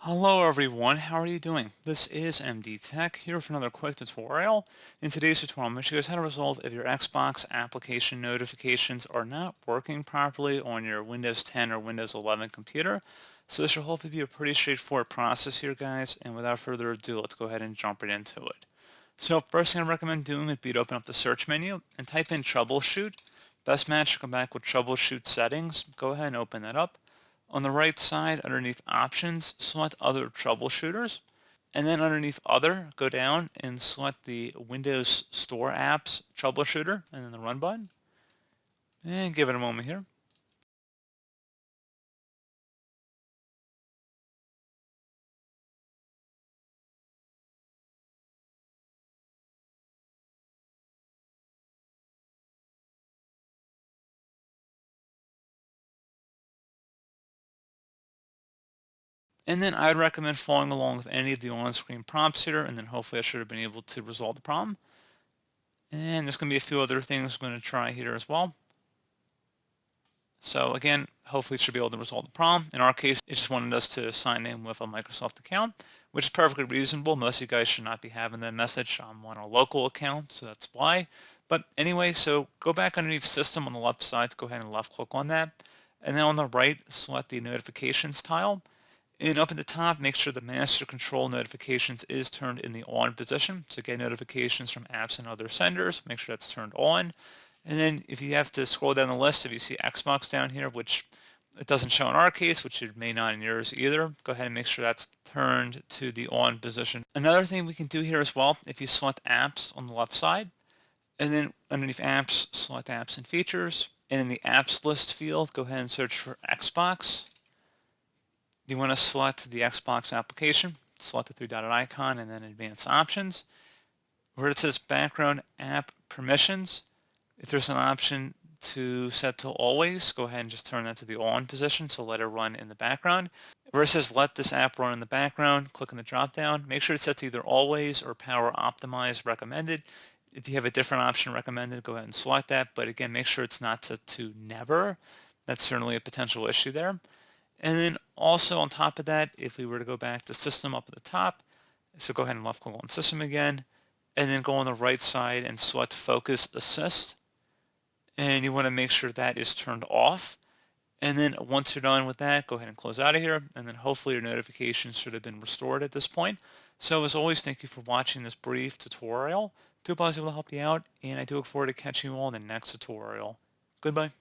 Hello everyone, how are you doing? This is MD Tech here for another quick tutorial. In today's tutorial, I'm going to show you guys how to resolve if your Xbox application notifications are not working properly on your Windows 10 or Windows 11 computer. So this should hopefully be a pretty straightforward process here, guys, and without further ado, let's go ahead and jump right into it. So first thing I recommend doing would be to open up the search menu and type in troubleshoot. Best match to come back with troubleshoot settings. Go ahead and open that up. On the right side, underneath Options, select Other Troubleshooters. And then underneath Other, go down and select the Windows Store Apps Troubleshooter, and then the Run button. And give it a moment here. And then I'd recommend following along with any of the on-screen prompts here, and then hopefully I should have been able to resolve the problem. And there's going to be a few other things I'm going to try here as well. So again, hopefully it should be able to resolve the problem. In our case, it just wanted us to sign in with a Microsoft account, which is perfectly reasonable. Most of you guys should not be having that message. I'm on a local account, so that's why. But anyway, so go back underneath System on the left side, go ahead and left click on that. And then on the right, select the Notifications tile. And up at the top, make sure the Master Control Notifications is turned in the on position. So get notifications from apps and other senders, make sure that's turned on. And then if you have to scroll down the list, if you see Xbox down here, which it doesn't show in our case, which it may not in yours either, go ahead and make sure that's turned to the on position. Another thing we can do here as well, if you select apps on the left side, and then underneath apps, select apps and features, and in the apps list field, go ahead and search for Xbox. You want to select the Xbox application, select the three-dotted icon, and then advanced options. Where it says background app permissions, if there's an option to set to always, go ahead and just turn that to the on position, so let it run in the background. Where it says let this app run in the background, click on the drop down. Make sure it's set to either always or power optimize recommended. If you have a different option recommended, go ahead and select that. But again, make sure it's not set to never. That's certainly a potential issue there. And then also on top of that, if we were to go back to system up at the top, so go ahead and left click on system again, and then go on the right side and select focus assist. And you want to make sure that is turned off. And then once you're done with that, go ahead and close out of here. And then hopefully your notifications should have been restored at this point. So as always, thank you for watching this brief tutorial. I hope I was able to help you out, and I do look forward to catching you all in the next tutorial. Goodbye.